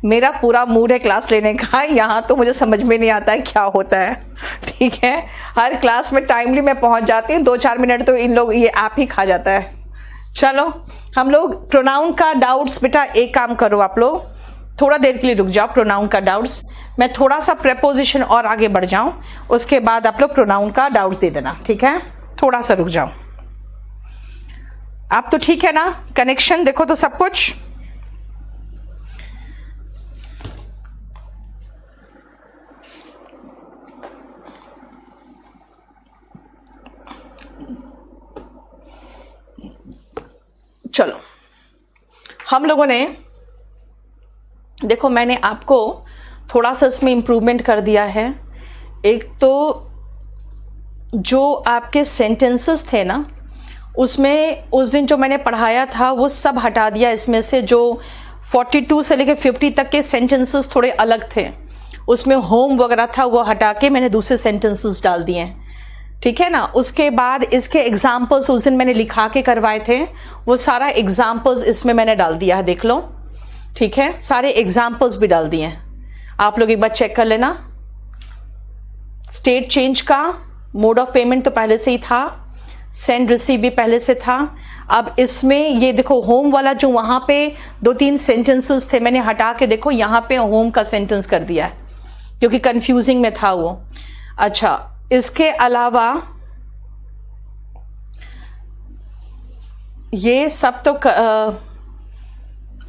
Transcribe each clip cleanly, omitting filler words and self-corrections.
मेरा पूरा मूड है क्लास लेने का, यहाँ तो मुझे समझ में नहीं आता है क्या होता है। ठीक है, हर क्लास में टाइमली मैं पहुंच जाती हूँ, 2-4 मिनट तो इन लोग ये ऐप ही खा जाता है। चलो हम लोग प्रोनाउन का डाउट्स, बेटा एक काम करो, आप लोग थोड़ा देर के लिए रुक जाओ। प्रोनाउन का डाउट्स मैं थोड़ा सा प्रेपोजिशन और आगे बढ़ जाऊं, उसके बाद आप लोग प्रोनाउन का डाउट्स दे देना, ठीक है? थोड़ा सा रुक जाओ। आप तो ठीक है ना? कनेक्शन देखो तो सब कुछ चलो। हम लोगों ने देखो, मैंने आपको थोड़ा सा इसमें इम्प्रूवमेंट कर दिया है। एक तो जो आपके सेंटेंसेस थे ना, उसमें उस दिन जो मैंने पढ़ाया था वो सब हटा दिया। इसमें से जो 42 से लेकर 50 तक के सेंटेंसेस थोड़े अलग थे, उसमें होम वगैरह था, वो हटा के मैंने दूसरे सेंटेंसेस डाल दिए हैं, ठीक है ना? उसके बाद इसके एग्जाम्पल्स उस दिन मैंने लिखा के करवाए थे, वो सारा एग्जाम्पल्स इसमें मैंने डाल दिया है, देख लो, ठीक है? सारे एग्जाम्पल्स भी डाल दिए हैं, आप लोग एक बार चेक कर लेना। स्टेट चेंज का मोड ऑफ पेमेंट तो पहले से ही था, सेंड रिसीव भी पहले से था। अब इसमें ये देखो होम वाला जो वहां पे 2-3 सेंटेंसेस थे, मैंने हटा के देखो यहां पे होम का सेंटेंस कर दिया है, क्योंकि कंफ्यूजिंग में था वो। अच्छा, इसके अलावा ये सब तो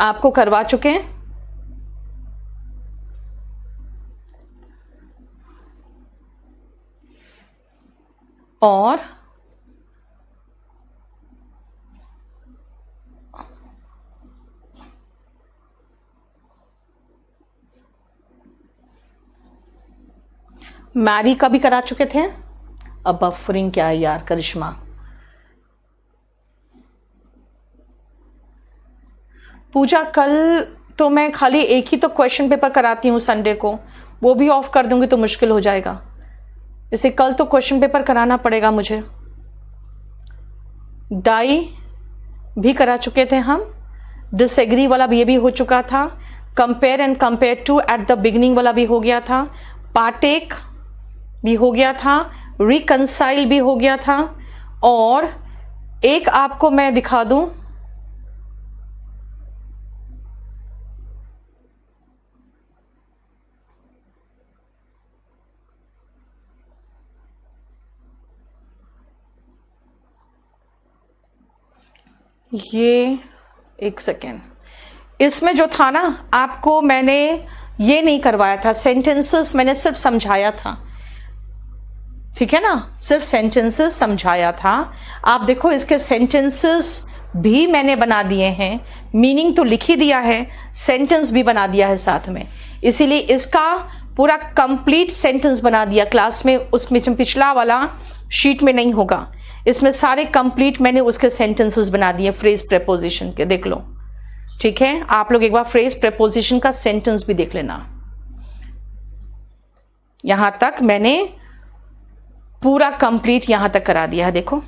आपको करवा चुके हैं। और मैरी का भी करा चुके थे। अब बफरिंग क्या है यार करिश्मा? पूजा, कल तो मैं खाली एक ही तो क्वेश्चन पेपर कराती हूँ संडे को, वो भी ऑफ कर दूंगी तो मुश्किल हो जाएगा, इसे कल तो क्वेश्चन पेपर कराना पड़ेगा मुझे। डाई भी करा चुके थे हम, डिसएग्री वाला भी ये भी हो चुका था, compare and compare to at the beginning वाला भी हो गया था, पार्टेक भी हो गया था, रिकंसाइल भी हो गया था। और एक आपको मैं दिखा दूं, ये एक सेकेंड, इसमें जो था ना आपको मैंने ये नहीं करवाया था, सेंटेंसेस मैंने सिर्फ समझाया था, ठीक है ना? सिर्फ सेंटेंसेस समझाया था। आप देखो इसके सेंटेंसेस भी मैंने बना दिए हैं, मीनिंग तो लिख ही दिया है, सेंटेंस भी बना दिया है साथ में, इसीलिए इसका पूरा कंप्लीट सेंटेंस बना दिया क्लास में। उसमें जो पिछला वाला शीट में नहीं होगा, इसमें सारे कंप्लीट मैंने उसके सेंटेंसेस बना दिए फ्रेज प्रेपोजिशन के, देख लो, ठीक है? आप लोग एक बार फ्रेज प्रेपोजिशन का सेंटेंस भी देख लेना। यहां तक मैंने पूरा कंप्लीट यहां तक करा दिया है, देखो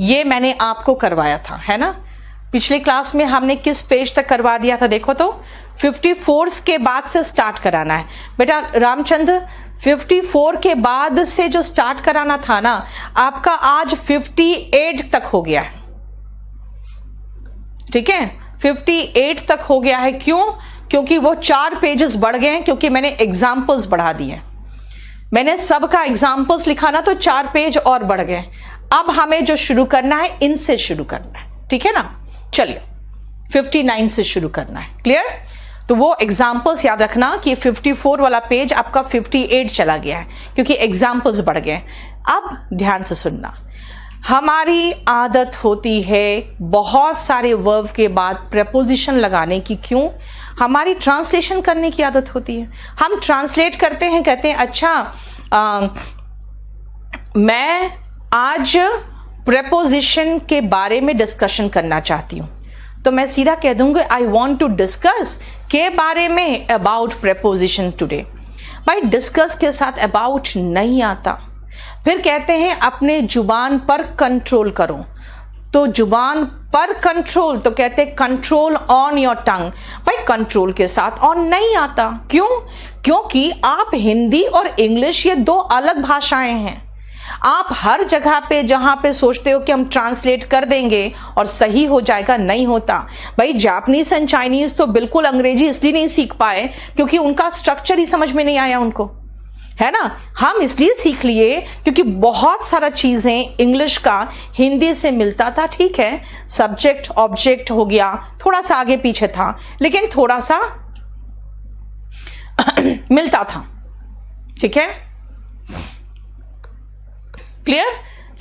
ये मैंने आपको करवाया था, है ना? पिछले क्लास में हमने किस पेज तक करवा दिया था, देखो तो 54 के बाद से स्टार्ट कराना है बेटा रामचंद्र। 54 के बाद से जो स्टार्ट कराना था ना, आपका आज 58 तक हो गया है, ठीक है? 58 तक हो गया है, क्यों? क्योंकि वो 4 पेजेस बढ़ गए हैं, क्योंकि मैंने एग्जाम्पल्स बढ़ा दिए। मैंने सबका एग्जाम्पल्स लिखा ना तो 4 पेज और बढ़ गए। अब हमें जो शुरू करना है इनसे शुरू करना है, ठीक है ना? चलिए 59 से शुरू करना है, क्लियर? तो वो एग्जाम्पल्स याद रखना कि 54 वाला पेज आपका 58 चला गया है, क्योंकि एग्जाम्पल्स बढ़ गए। अब ध्यान से सुनना, हमारी आदत होती है बहुत सारे वर्ब के बाद प्रेपोजिशन लगाने की, क्यों? हमारी ट्रांसलेशन करने की आदत होती है, हम ट्रांसलेट करते हैं, कहते हैं अच्छा मैं आज प्रेपोजिशन के बारे में डिस्कशन करना चाहती हूं, तो मैं सीधा कह दूंगी आई वॉन्ट टू डिस्कस के बारे में अबाउट प्रेपोजिशन टुडे। भाई डिस्कस के साथ अबाउट नहीं आता। फिर कहते हैं अपने जुबान पर कंट्रोल करो, तो जुबान पर कंट्रोल तो कहते कंट्रोल ऑन योर टंग। भाई कंट्रोल के साथ ऑन नहीं आता, क्यों? क्योंकि आप हिंदी और इंग्लिश ये दो अलग भाषाएं हैं। आप हर जगह पे जहां पे सोचते हो कि हम ट्रांसलेट कर देंगे और सही हो जाएगा, नहीं होता। भाई जापानीज एंड चाइनीज तो बिल्कुल अंग्रेजी इसलिए नहीं सीख पाए क्योंकि उनका स्ट्रक्चर ही समझ में नहीं आया उनको, है ना। हम इसलिए सीख लिए क्योंकि बहुत सारा चीजें इंग्लिश का हिंदी से मिलता था। ठीक है, सब्जेक्ट ऑब्जेक्ट हो गया, थोड़ा सा आगे पीछे था, लेकिन थोड़ा सा मिलता था। ठीक है, क्लियर।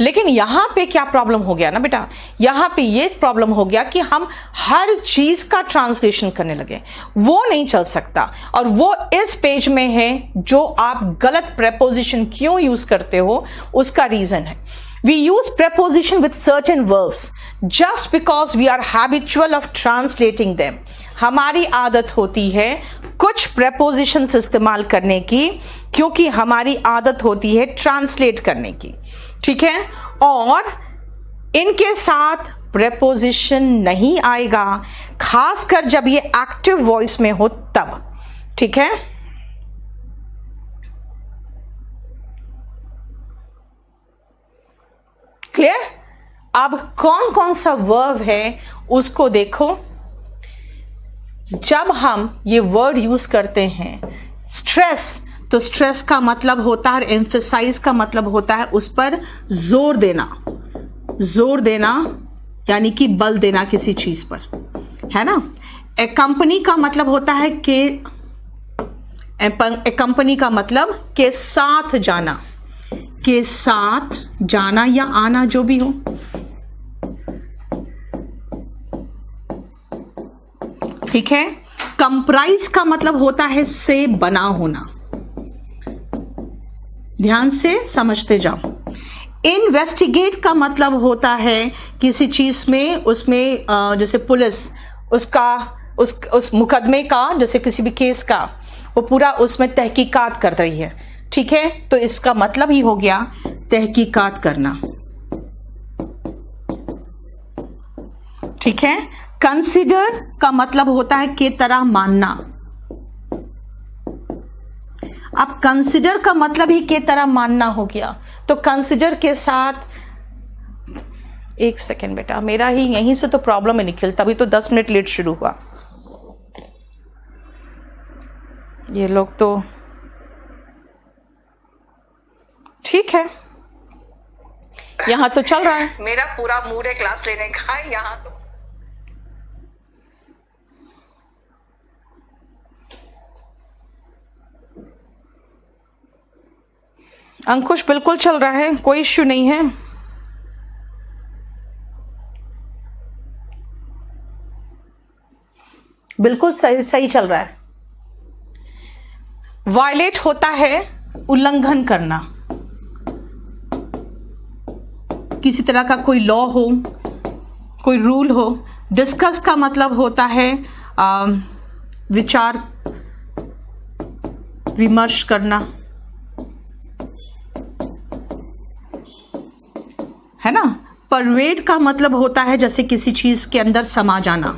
लेकिन यहां पे क्या प्रॉब्लम हो गया ना बेटा, यहां पे ये प्रॉब्लम हो गया कि हम हर चीज का ट्रांसलेशन करने लगे, वो नहीं चल सकता। और वो इस पेज में है जो आप गलत प्रेपोजिशन क्यों यूज करते हो, उसका रीजन है। We use preposition with certain verbs just because we are habitual of translating them. हमारी आदत होती है कुछ प्रेपोजिशंस इस्तेमाल करने की, क्योंकि हमारी आदत होती है ट्रांसलेट करने की। ठीक है, और इनके साथ प्रेपोजिशन नहीं आएगा, खासकर जब ये एक्टिव वॉइस में हो तब। ठीक है, क्लियर। अब कौन कौन सा वर्ब है उसको देखो। जब हम ये वर्ड यूज करते हैं स्ट्रेस, तो स्ट्रेस का मतलब होता है, एम्फेसाइज का मतलब होता है उस पर जोर देना। जोर देना यानी कि बल देना किसी चीज पर, है ना। एक्कम्पनी का मतलब होता है कि एक्कम्पनी का मतलब के साथ जाना, के साथ जाना या आना जो भी हो। ठीक है, कंप्राइज का मतलब होता है से बना होना। ध्यान से समझते जाओ। इन्वेस्टिगेट का मतलब होता है किसी चीज में, उसमें जैसे पुलिस उसका उस मुकदमे का, जैसे किसी भी केस का, वो पूरा उसमें तहकीकात कर रही है। ठीक है, तो इसका मतलब ही हो गया तहकीकात करना। ठीक है, कंसिडर का मतलब होता है के तरह मानना। अब कंसिडर का मतलब ही के तरह मानना हो गया, तो कंसिडर के साथ, एक सेकेंड बेटा, मेरा ही यहीं से तो प्रॉब्लम है निखिल, तभी तो 10 मिनट लेट शुरू हुआ। ये लोग तो ठीक है, यहां तो चल रहा है, मेरा पूरा मूड है क्लास लेने का। यहां तो अंकुश बिल्कुल चल रहा है, कोई इश्यू नहीं है। बिल्कुल सही सही चल रहा है। वायलेट होता है उल्लंघन करना, किसी तरह का कोई लॉ हो, कोई रूल हो। डिस्कस का मतलब होता है विचार विमर्श करना, है ना। परवेड का मतलब होता है जैसे किसी चीज के अंदर समा जाना।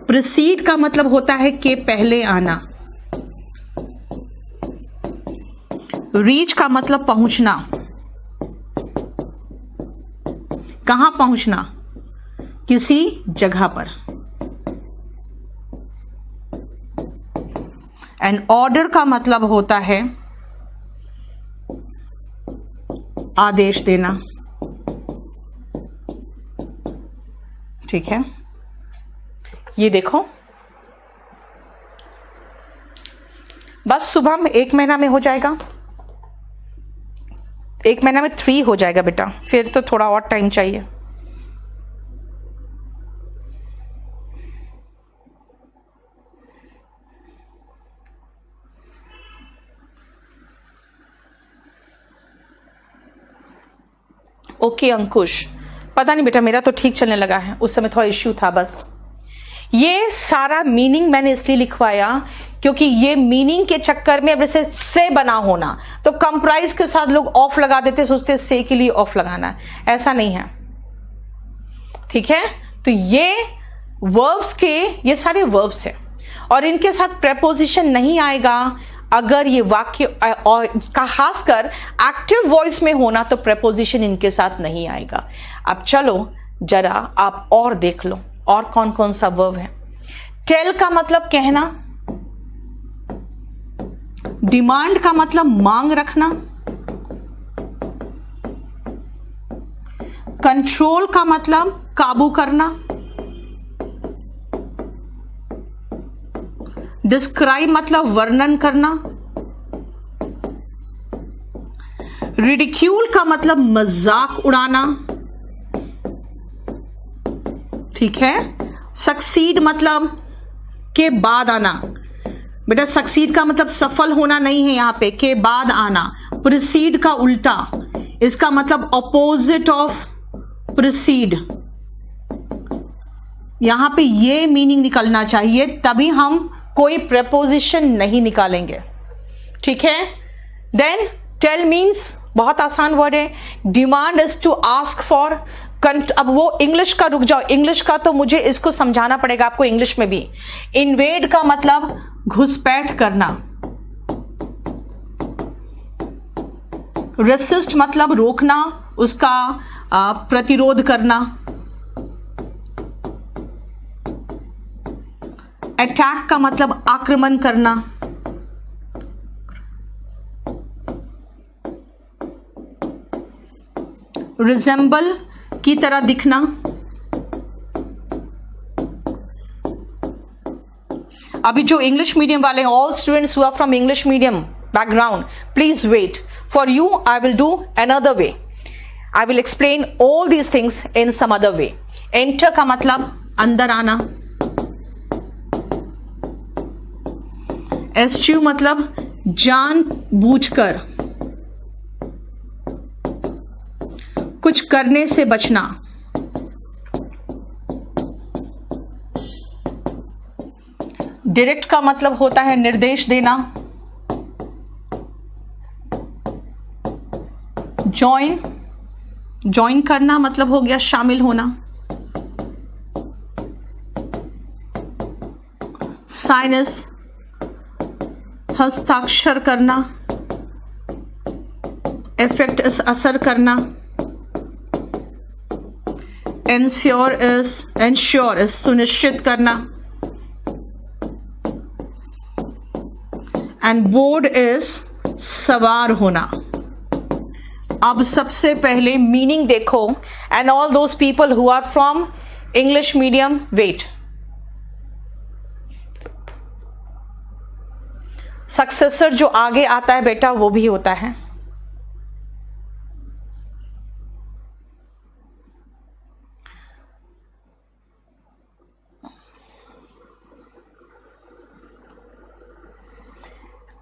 प्रीसीड का मतलब होता है कि पहले आना। रीच का मतलब पहुंचना, कहां पहुंचना, किसी जगह पर। एंड ऑर्डर का मतलब होता है आदेश देना। ठीक है, ये देखो, बस शुभम 1 महीना में हो जाएगा, 1 महीना में 3 हो जाएगा बेटा, फिर तो थोड़ा और टाइम चाहिए। ओके अंकुश, पता नहीं बेटा, मेरा तो ठीक चलने लगा है, उस समय थोड़ा इश्यू था बस। ये सारा मीनिंग मैंने इसलिए लिखवाया क्योंकि ये मीनिंग के चक्कर में जैसे से बना होना, तो कंप्राइज के साथ लोग ऑफ लगा देते, सोचते से के लिए ऑफ लगाना है, ऐसा नहीं है। ठीक है, तो ये वर्ब्स के ये सारे वर्ब्स हैं और इनके साथ प्रेपोजिशन नहीं आएगा। अगर ये वाक्य और खासकर एक्टिव वॉइस में होना तो प्रेपोजिशन इनके साथ नहीं आएगा। अब चलो जरा आप और देख लो और कौन कौन सा वर्ब है। टेल का मतलब कहना, डिमांड का मतलब मांग रखना, कंट्रोल का मतलब काबू करना, डिस्क्राइब मतलब वर्णन करना, रिडिक्यूल का मतलब मजाक उड़ाना। ठीक है, सक्सीड मतलब के बाद आना। बेटा सक्सीड का मतलब सफल होना नहीं है, यहां पे के बाद आना। प्रोसीड का उल्टा, इसका मतलब ऑपोजिट ऑफ प्रोसीड। यहां पे ये मीनिंग निकलना चाहिए, तभी हम कोई प्रेपोजिशन नहीं निकालेंगे। ठीक है, देन टेल मीन्स बहुत आसान वर्ड है। Demand is to ask for. अब वो इंग्लिश का रुक जाओ, इंग्लिश का तो मुझे इसको समझाना पड़ेगा आपको इंग्लिश में भी। इन्वेड का मतलब घुसपैठ करना, रेसिस्ट मतलब रोकना, उसका प्रतिरोध करना, अटैक का मतलब आक्रमण करना, रिजेंबल की तरह दिखना, अभी जो इंग्लिश मीडियम वाले, all students who are from English medium background, please wait for you, I will do another way, I will explain all these things in some other way. Enter का मतलब अंदर आना, एस्च्यू मतलब जान बूझकर कुछ करने से बचना, डायरेक्ट का मतलब होता है निर्देश देना, ज्वाइन करना मतलब हो गया शामिल होना, साइनस हस्ताक्षर करना, इफेक्ट इस असर करना, इंश्योर इस सुनिश्चित करना, एंड बोर्ड इज सवार होना। अब सबसे पहले मीनिंग देखो, and all those people who are from English medium wait. Successor जो आगे आता है बेटा वो भी होता है।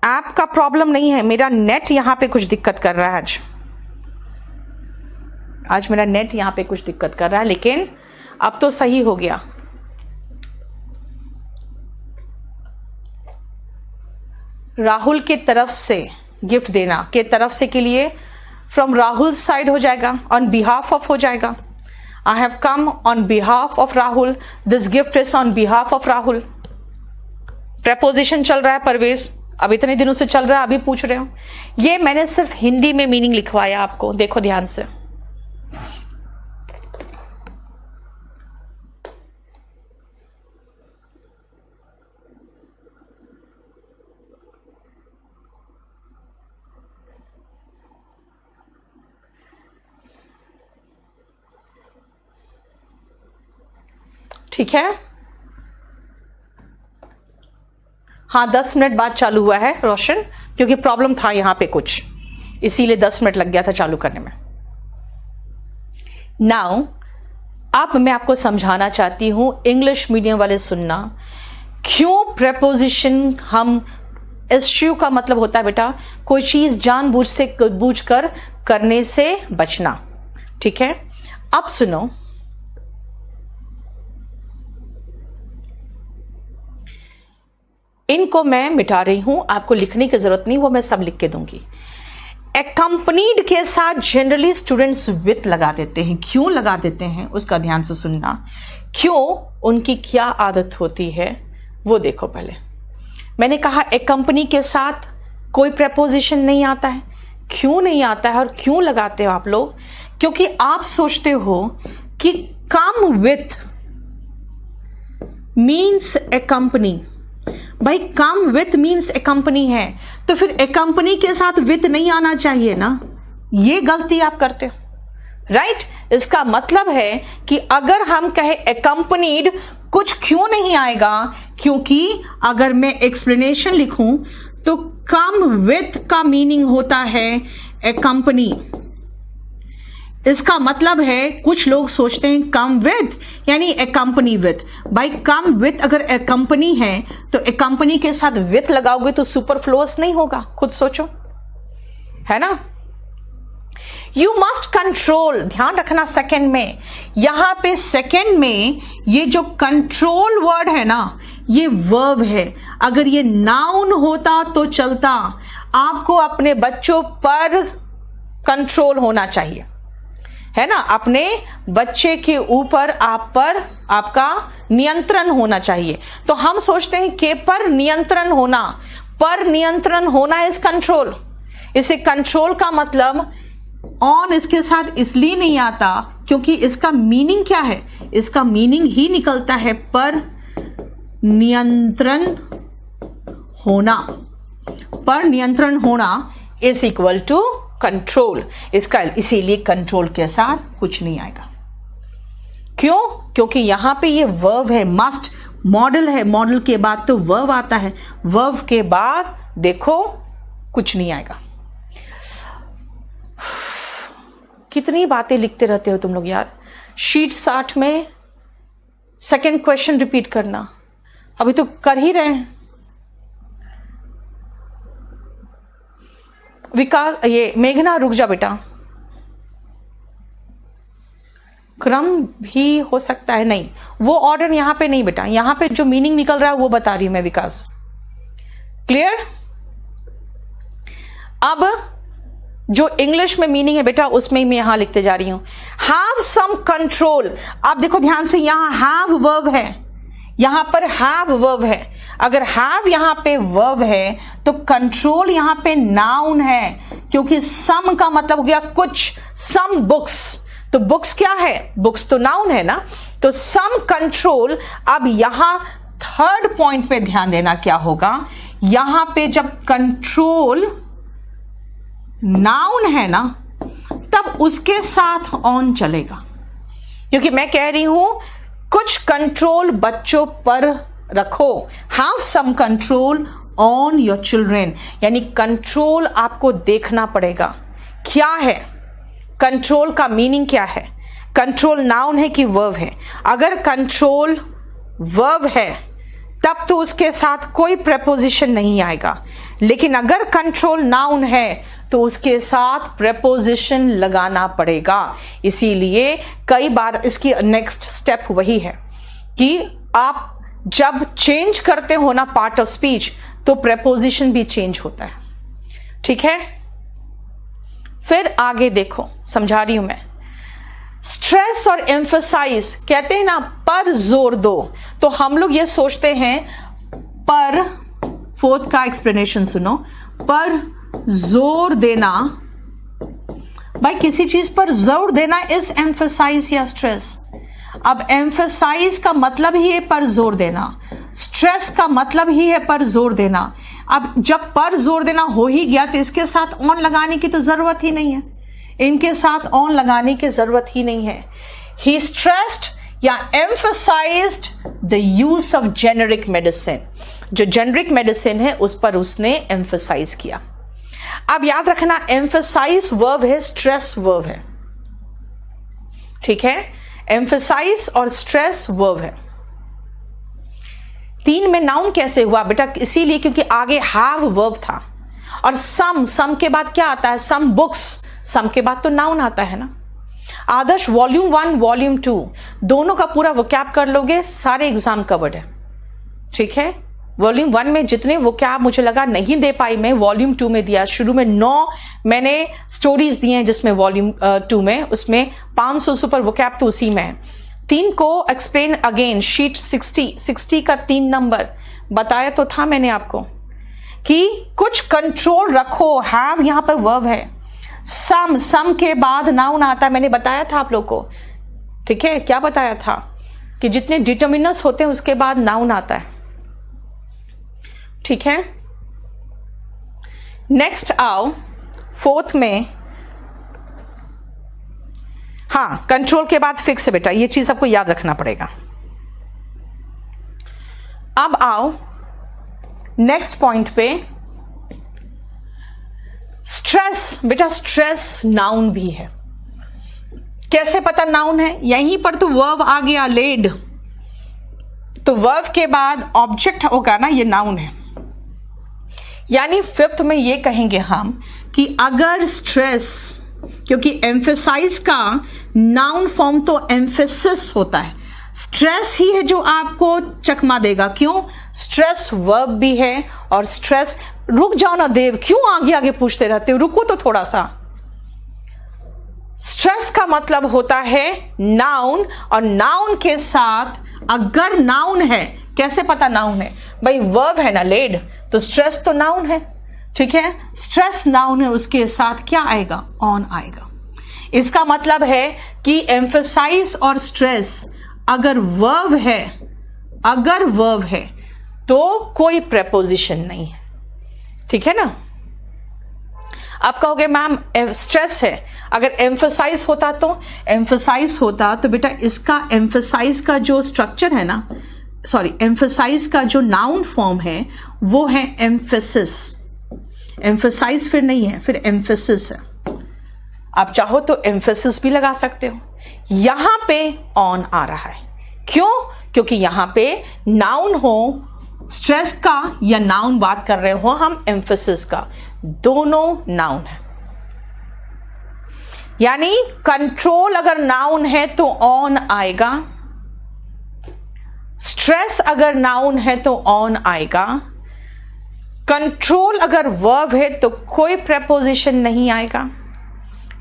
ऐप का प्रॉब्लम नहीं है, मेरा नेट यहां पे कुछ दिक्कत कर रहा है। आज मेरा नेट यहां पे कुछ दिक्कत कर रहा है, लेकिन अब तो सही हो गया। राहुल के तरफ से गिफ्ट देना, के तरफ से के लिए फ्रॉम राहुल साइड हो जाएगा, ऑन बिहाफ ऑफ हो जाएगा। I have come on behalf of Rahul, this gift is on behalf of Rahul. Preposition चल रहा है परवेज, अब इतने दिनों से चल रहा है, अभी पूछ रहे हो। ये मैंने सिर्फ हिंदी में मीनिंग लिखवाया आपको, देखो ध्यान से। ठीक है, हाँ 10 मिनट बाद चालू हुआ है रोशन, क्योंकि प्रॉब्लम था यहां पे कुछ, इसीलिए 10 मिनट लग गया था चालू करने में। नाउ अब मैं आपको समझाना चाहती हूं, इंग्लिश मीडियम वाले सुनना, क्यों प्रेपोजिशन हम, एस्च्यू का मतलब होता है बेटा कोई चीज जानबूझ कर करने से बचना। ठीक है, अब सुनो, इनको मैं मिटा रही हूं, आपको लिखने की जरूरत नहीं, वो मैं सब लिख के दूंगी। accompanied के साथ जनरली स्टूडेंट्स विथ लगा देते हैं। क्यों लगा देते हैं उसका ध्यान से सुनना। क्यों, उनकी क्या आदत होती है वो देखो। पहले मैंने कहा accompany के साथ कोई preposition नहीं आता है। क्यों नहीं आता है और क्यों लगाते हो आप लोग? क्योंकि आप सोचते हो कि come with means accompany। भाई कम विथ मीन्स accompany है, तो फिर accompany के साथ विथ नहीं आना चाहिए ना। ये गलती आप करते हो, राइट। इसका मतलब है कि अगर हम कहे accompanied, कुछ क्यों नहीं आएगा, क्योंकि अगर मैं एक्सप्लेनेशन लिखूं तो कम विथ का मीनिंग होता है accompany। इसका मतलब है कुछ लोग सोचते हैं कम विथ यानी accompany विथ। भाई कम विथ अगर accompany है तो accompany के साथ विथ लगाओगे तो सुपरफ्लुअस नहीं होगा, खुद सोचो, है ना। यू मस्ट कंट्रोल, ध्यान रखना सेकंड में, यहां पे सेकंड में ये जो कंट्रोल वर्ड है ना, ये वर्ब है। अगर ये नाउन होता तो चलता। आपको अपने बच्चों पर कंट्रोल होना चाहिए, है ना। अपने बच्चे के ऊपर आप पर आपका नियंत्रण होना चाहिए। तो हम सोचते हैं के पर नियंत्रण होना, पर नियंत्रण होना इज कंट्रोल। इसे कंट्रोल का मतलब ऑन इसके साथ इसलिए नहीं आता क्योंकि इसका मीनिंग क्या है, इसका मीनिंग ही निकलता है पर नियंत्रण होना। पर नियंत्रण होना इज इक्वल टू कंट्रोल। इसका इसीलिए कंट्रोल के साथ कुछ नहीं आएगा। क्यों? क्योंकि यहां पे ये वर्ब है, मस्ट मॉडल है, मॉडल के बाद तो वर्ब आता है, वर्ब के बाद देखो कुछ नहीं आएगा। कितनी बातें लिखते रहते हो तुम लोग यार। शीट 60 में सेकंड क्वेश्चन रिपीट करना, अभी तो कर ही रहे हैं। विकास, ये मेघना रुक जा बेटा, क्रम भी हो सकता है, नहीं वो ऑर्डर यहां पे नहीं बेटा, यहां पे जो मीनिंग निकल रहा है वो बता रही हूं मैं विकास। क्लियर? अब जो इंग्लिश में मीनिंग है बेटा उसमें मैं यहां लिखते जा रही हूं। Have some control. अब देखो ध्यान से, यहां हैव वर्ब है, यहां पर हैव वर्ब है। अगर हैव यहां पे वर्ब है तो कंट्रोल यहां पे नाउन है, क्योंकि सम का मतलब हो गया कुछ। सम बुक्स, तो बुक्स क्या है, बुक्स तो नाउन है ना। तो सम कंट्रोल। अब यहां थर्ड पॉइंट पे ध्यान देना, क्या होगा यहां पे जब कंट्रोल नाउन है ना तब उसके साथ ऑन चलेगा, क्योंकि मैं कह रही हूं कुछ कंट्रोल बच्चों पर रखो। Have some control on your children, यानी कंट्रोल आपको देखना पड़ेगा क्या है, कंट्रोल का मीनिंग क्या है। कंट्रोल नाउन है कि वर्ब है? अगर कंट्रोल वर्ब है तब तो उसके साथ कोई प्रेपोजिशन नहीं आएगा, लेकिन अगर कंट्रोल नाउन है तो उसके साथ प्रेपोजिशन लगाना पड़ेगा। इसीलिए कई बार इसकी नेक्स्ट स्टेप वही है कि आप जब चेंज करते हो ना पार्ट ऑफ स्पीच तो प्रेपोजिशन भी चेंज होता है, ठीक है। फिर आगे देखो, समझा रही हूं मैं। स्ट्रेस और एम्फसाइज, कहते हैं ना पर जोर दो, तो हम लोग ये सोचते हैं पर, फोर्थ का एक्सप्लेनेशन सुनो, पर जोर देना। भाई किसी चीज पर जोर देना इज एम्फसाइज या स्ट्रेस। अब एम्फसाइज का मतलब ही है पर जोर देना, स्ट्रेस का मतलब ही है पर जोर देना। अब जब पर जोर देना हो ही गया तो इसके साथ ऑन लगाने की तो जरूरत ही नहीं है, इनके साथ ऑन लगाने की जरूरत ही नहीं है। ही स्ट्रेस्ड या emphasized the use of generic medicine, जो जेनेरिक मेडिसिन है उस पर उसने एम्फसाइज किया। अब याद रखना एम्फसाइज वर्ब है, स्ट्रेस वर्ब है, ठीक है। एम्फसाइज और स्ट्रेस वर्ब है। 3 में नाउन कैसे हुआ बेटा? इसीलिए क्योंकि आगे हैव वर्ब था, और सम के बाद क्या आता है? सम बुक्स, सम के बाद तो नाउन आता है ना। आदर्श वॉल्यूम 1 वॉल्यूम 2 दोनों का पूरा वोकैब कर लोगे, सारे एग्जाम कवर्ड है, ठीक है। वॉल्यूम 1 में जितने वोकैब मुझे लगा नहीं दे पाई मैं, वॉल्यूम 2 में दिया। शुरू में 9 मैंने स्टोरीज दी हैं, जिसमें वॉल्यूम 2 में उसमें 500 सुपर वोकैब तो उसी में है। 3 को एक्सप्लेन अगेन, शीट 60 का 3 नंबर बताया तो था मैंने आपको कि कुछ कंट्रोल रखो। हैव यहां पर वर्ब है, सम के बाद नाउन आता है, मैंने बताया था आप लोग को, ठीक है। क्या बताया था कि जितने डिटर्मिनर्स होते हैं उसके बाद नाउन आता है, ठीक है। नेक्स्ट आओ 4th में, हाँ कंट्रोल के बाद फिक्स है बेटा, ये चीज आपको याद रखना पड़ेगा। अब आओ नेक्स्ट पॉइंट पे, स्ट्रेस। बेटा स्ट्रेस नाउन भी है, कैसे पता नाउन है? यहीं पर तो वर्ब आ गया, लेड, तो वर्ब के बाद ऑब्जेक्ट होगा ना, ये नाउन है। यानी 5th में ये कहेंगे हम कि अगर स्ट्रेस, क्योंकि एम्फेसाइज का नाउन फॉर्म तो एम्फेसिस होता है, स्ट्रेस ही है जो आपको चकमा देगा। क्यों? स्ट्रेस वर्ब भी है और स्ट्रेस, रुक जाओ ना देव, क्यों आगे आगे पूछते रहते हो, रुको तो थोड़ा सा। स्ट्रेस का मतलब होता है नाउन, और नाउन के साथ अगर नाउन है, कैसे पता नाउन है? भाई वर्ब है ना लेड, तो स्ट्रेस तो नाउन है, ठीक है। स्ट्रेस नाउन है, उसके साथ क्या आएगा? ऑन आएगा। इसका मतलब है कि एम्फसाइज और स्ट्रेस अगर वर्ब है तो कोई प्रेपोजिशन नहीं है, ठीक है ना। आप कहोगे मैम स्ट्रेस है, अगर एम्फसाइज होता तो बेटा इसका एम्फसाइज का जो स्ट्रक्चर है ना, सॉरी एम्फसाइज का जो नाउन फॉर्म है वो है एम्फेसिस। एम्फसाइज फिर नहीं है, फिर एम्फेसिस है। आप चाहो तो एम्फेसिस भी लगा सकते हो। यहां पे ऑन आ रहा है, क्यों? क्योंकि यहां पे नाउन हो, स्ट्रेस का या नाउन बात कर रहे हो हम एम्फेसिस का, दोनों नाउन है। यानी कंट्रोल अगर नाउन है तो ऑन आएगा, स्ट्रेस अगर नाउन है तो ऑन आएगा, कंट्रोल अगर वर्ब है तो कोई प्रेपोजिशन नहीं आएगा,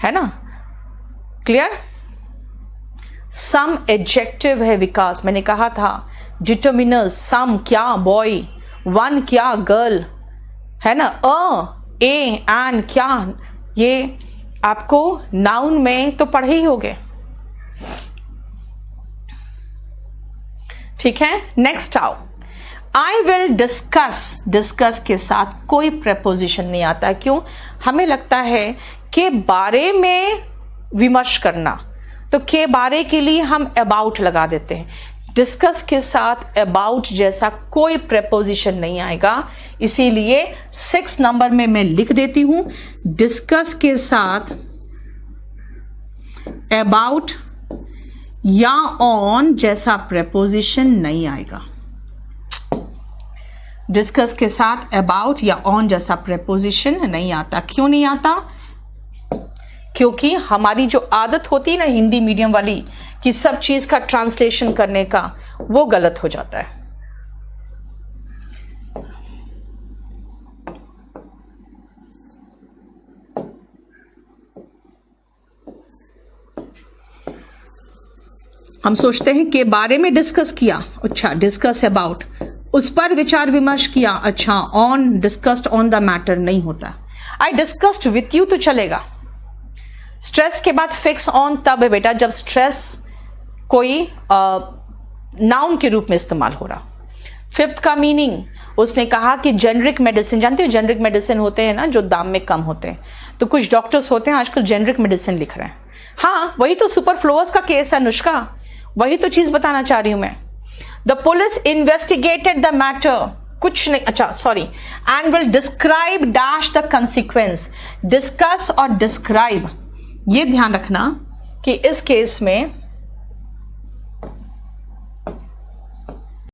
है ना। क्लियर? सम एडजेक्टिव है विकास, मैंने कहा था डिटर्मिनर्स, सम क्या बॉय, वन क्या गर्ल, है ना, ए एन क्या, ये आपको नाउन में तो पढ़े ही होगे, ठीक है। नेक्स्ट आओ, आई विल डिस्कस के साथ कोई प्रेपोजिशन नहीं आता। क्यों? हमें लगता है कि बारे में विमर्श करना, तो के बारे के लिए हम अबाउट लगा देते हैं। डिस्कस के साथ अबाउट जैसा कोई प्रेपोजिशन नहीं आएगा, इसीलिए 6 नंबर में मैं लिख देती हूं, डिस्कस के साथ अबाउट या ऑन जैसा प्रेपोजिशन नहीं आएगा। डिस्कस के साथ अबाउट या ऑन जैसा प्रेपोजिशन नहीं आता। क्यों नहीं आता? क्योंकि हमारी जो आदत होती है ना हिंदी मीडियम वाली कि सब चीज का ट्रांसलेशन करने का, वो गलत हो जाता है। हम सोचते हैं के बारे में डिस्कस किया, अच्छा डिस्कस अबाउट, उस पर विचार विमर्श किया, अच्छा on discussed on the matter नहीं होता। आई डिस्कस्ड विथ यू तो चलेगा। स्ट्रेस के बाद फिक्स ऑन तब है बेटा जब स्ट्रेस कोई नाउन के रूप में इस्तेमाल हो रहा। 5th का मीनिंग, उसने कहा कि जेनरिक मेडिसिन, जानते हो जेनरिक मेडिसिन होते हैं ना जो दाम में कम होते हैं, तो कुछ डॉक्टर्स होते हैं आजकल जेनरिक मेडिसिन लिख रहे हैं। हाँ वही तो सुपरफ्लोअस का केस है अनुष्का, वही तो चीज बताना चाह रही हूं मैं। The police investigated the matter, कुछ नहीं, अच्छा sorry, and will describe dash the consequence. Discuss और डिस्क्राइब, ये ध्यान रखना कि इस केस में